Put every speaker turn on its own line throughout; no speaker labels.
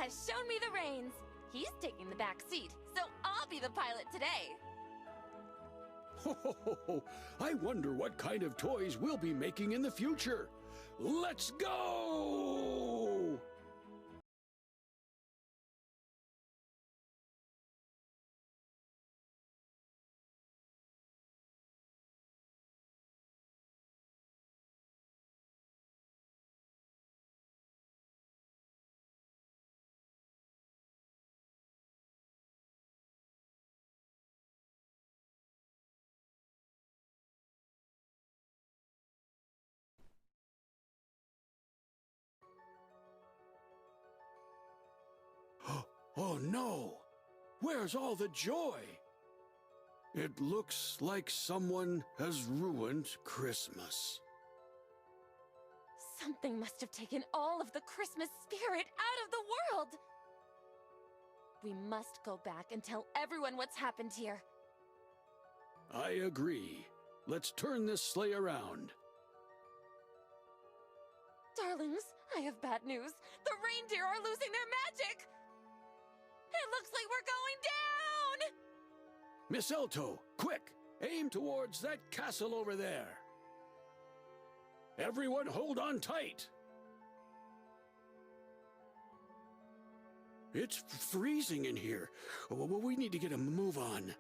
has shown me the reins. He's taking the back seat, so I'll be the pilot today.
Ho, ho, ho, ho. I wonder what kind of toys we'll be making in the future. Let's go! Oh no! Where's all the joy? It looks like someone has ruined Christmas.
Something must have taken all of the Christmas spirit out of the world. We must go back and tell everyone what's happened here.
I agree. Let's turn this sleigh around.
Darlings, I have bad news. The reindeer are losing their magic! It looks like we're going down!
Miss Elto, quick! Aim towards that castle over there. Everyone hold on tight. It's freezing in here. We need to get a move on.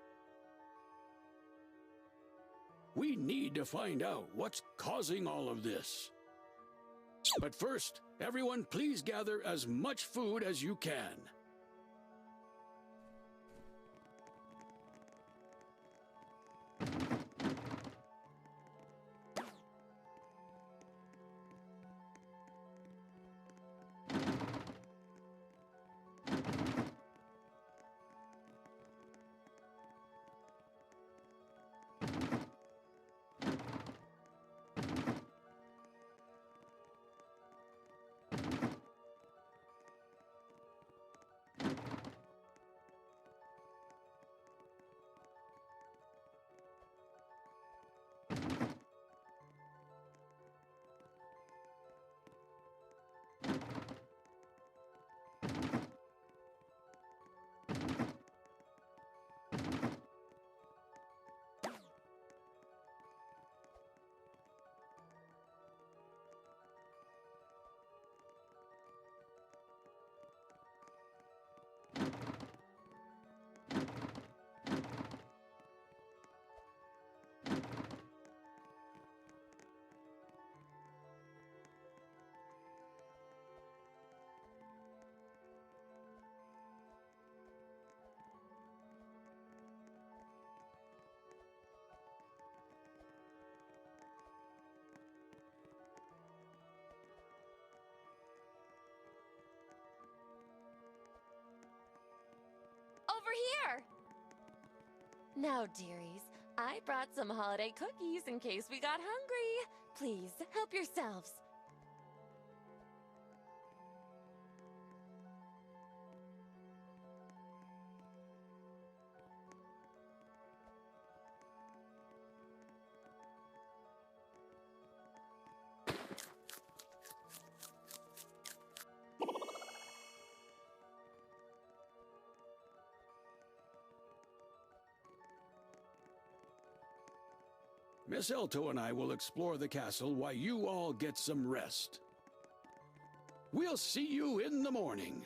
We need to find out what's causing all of this. But first, everyone please gather as much food as you can.
Over here! Now, dearies, I brought some holiday cookies in case we got hungry. Please, help yourselves.
Miss Elto and I will explore the castle while you all get some rest. We'll see you in the morning.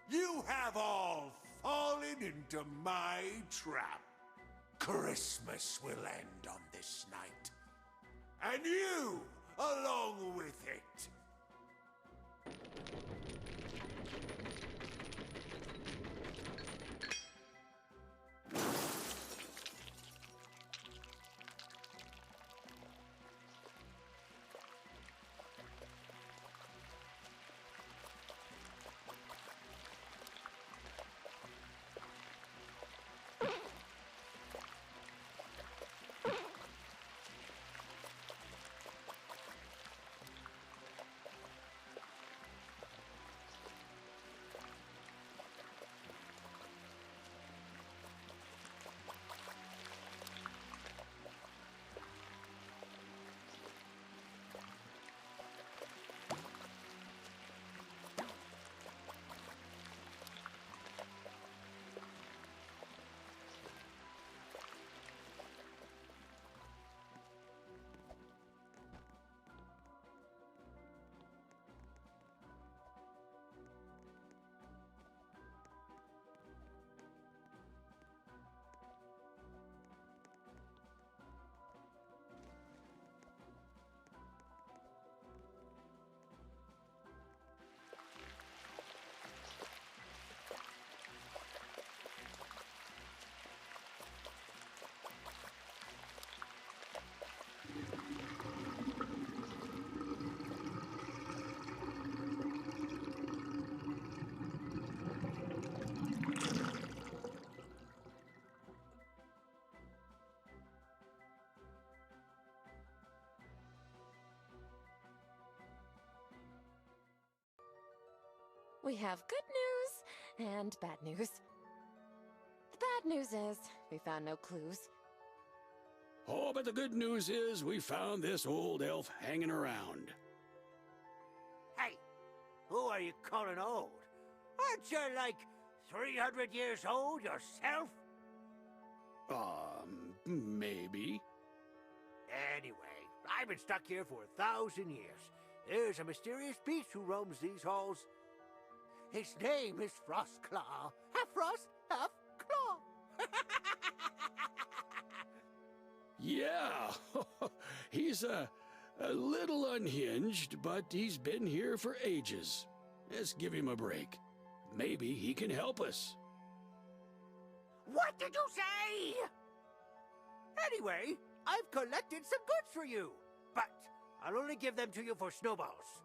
You have all fallen into my trap. Christmas will end on this night. And you along with it.
We have good news and bad news. The bad news is we found no clues.
Oh, but the good news is we found this old elf hanging around.
Hey, who are you calling old? Aren't you like 300 years old yourself?
Maybe.
Anyway, I've been stuck here for 1,000 years. There's a mysterious beast who roams these halls. His name is Frostclaw. Half frost, half claw.
Yeah, he's a little unhinged, but he's been here for ages. Let's give him a break. Maybe he can help us.
What did you say? Anyway, I've collected some goods for you, but I'll only give them to you for snowballs.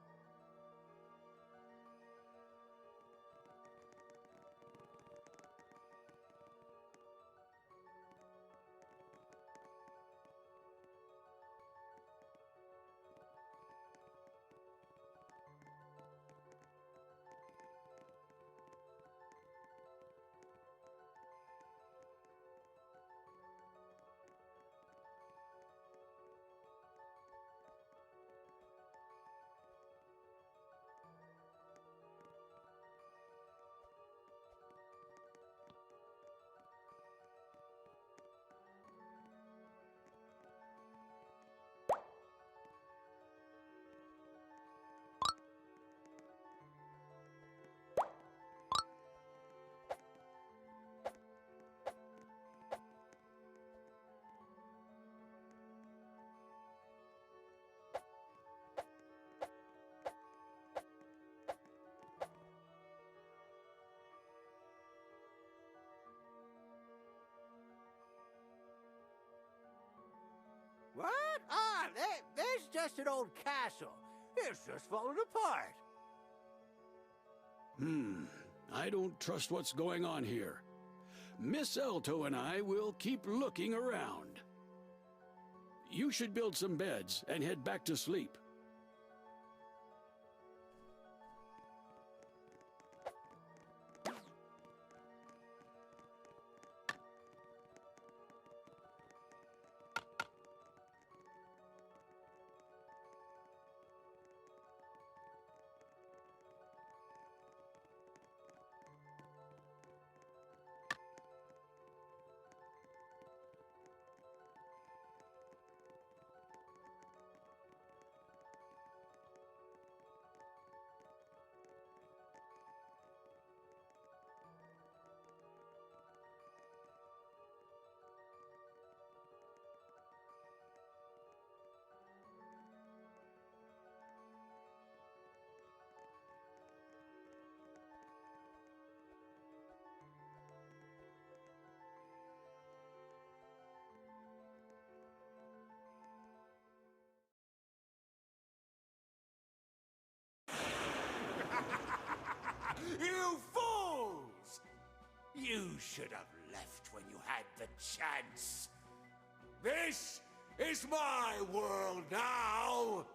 What? Ah, there's just an old castle. It's just falling apart.
I don't trust what's going on here. Miss Elto and I will keep looking around. You should build some beds and head back to sleep.
You fools! You should have left when you had the chance. This is my world now!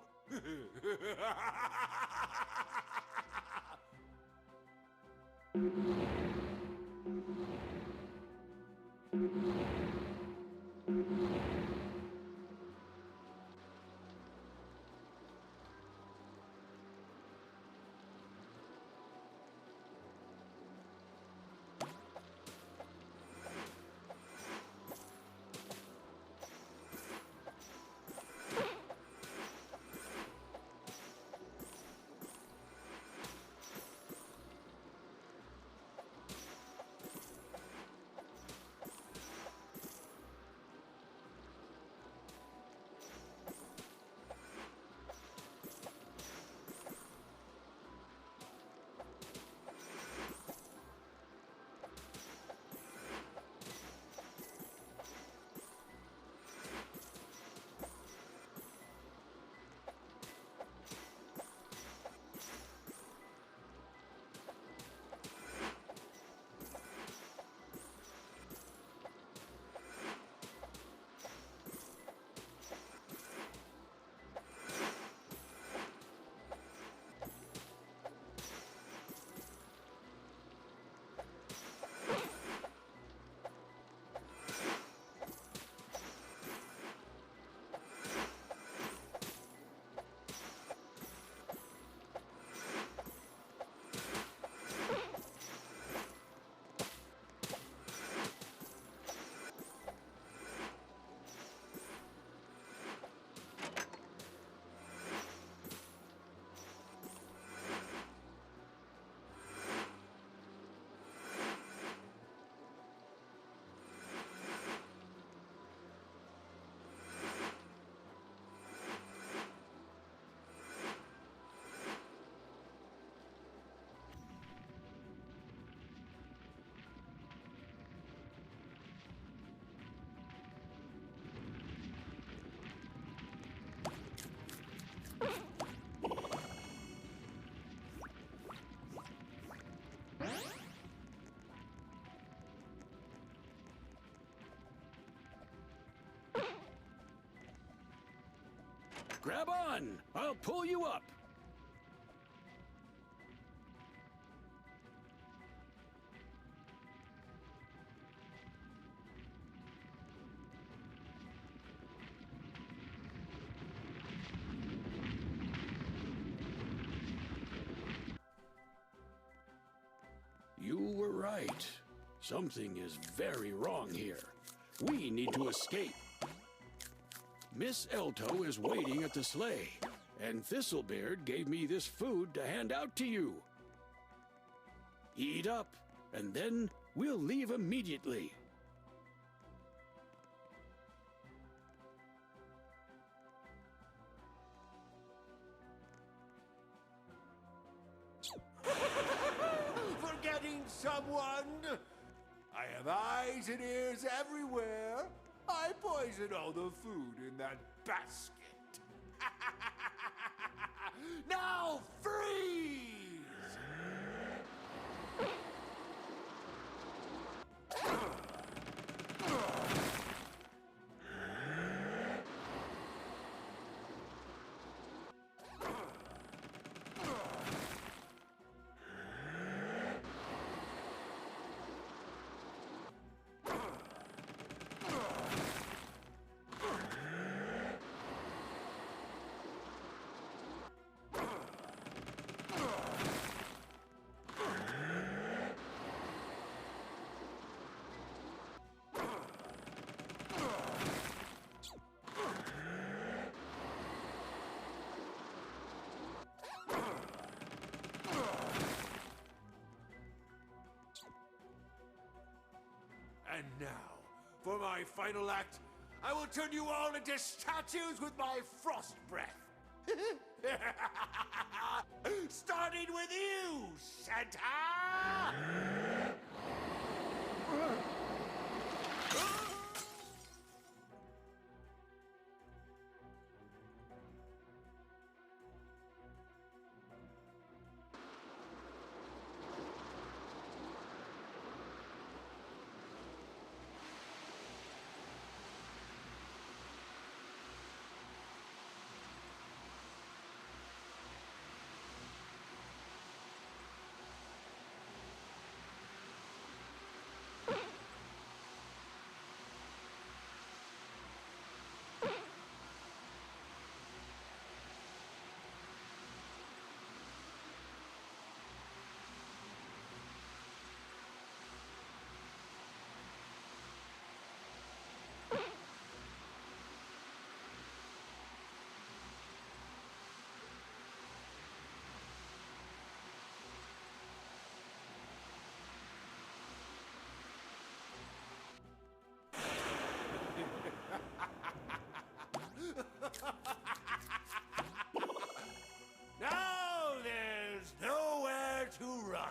Grab on! I'll pull you up! You were right. Something is very wrong here. We need to escape. Miss Elto is waiting at the sleigh, and Thistlebeard gave me this food to hand out to you. Eat up, and then we'll leave immediately.
Forgetting someone? I have eyes and ears everywhere. I poisoned all the food in that basket. Now freeze! And now, for my final act, I will turn you all into statues with my frost breath. Starting with you, Santa! Now there's nowhere to run.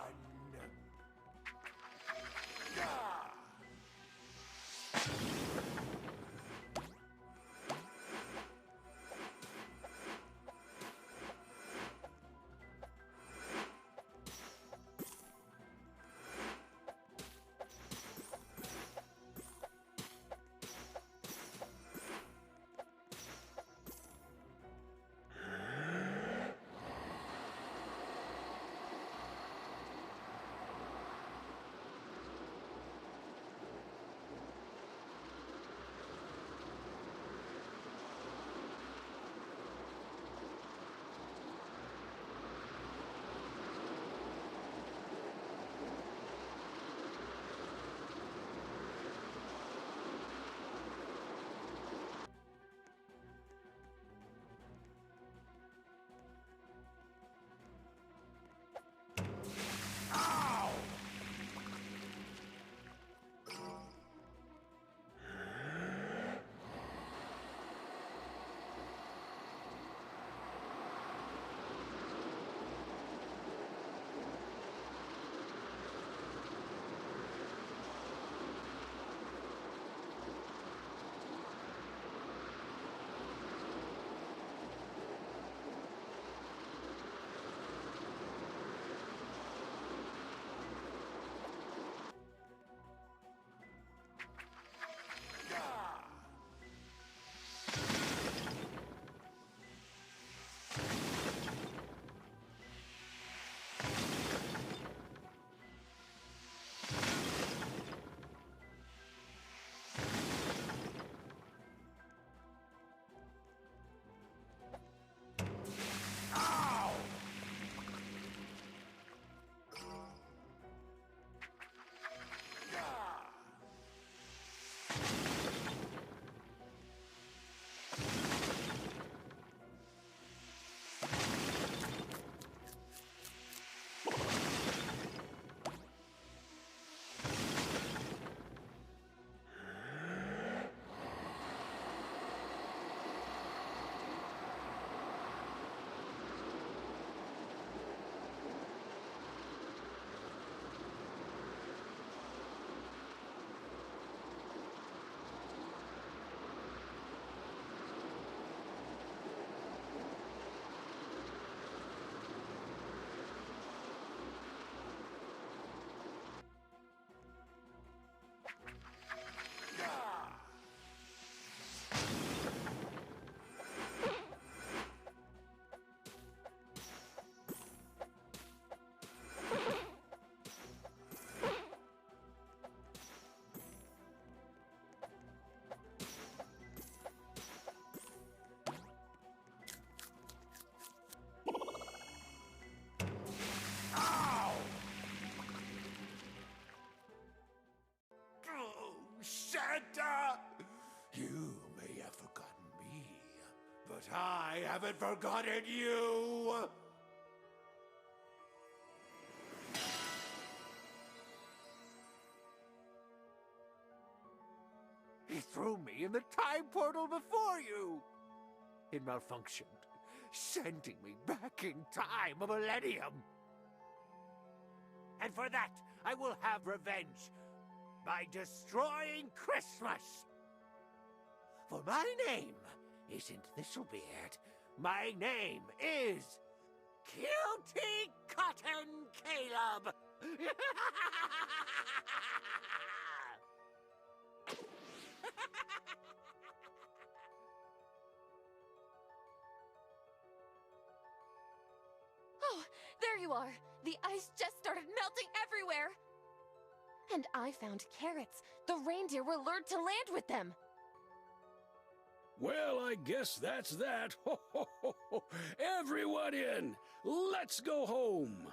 I haven't forgotten you! He threw me in the time portal before you! It malfunctioned, sending me back in time a millennium. And for that, I will have revenge by destroying Christmas! For my name isn't Thistlebeard. My name is Cutie Cotton Caleb!
Oh, there you are! The ice just started melting everywhere! And I found carrots. The reindeer were lured to land with them.
Well, I guess that's that. Ho, ho, ho, ho. Everyone in! Let's go home!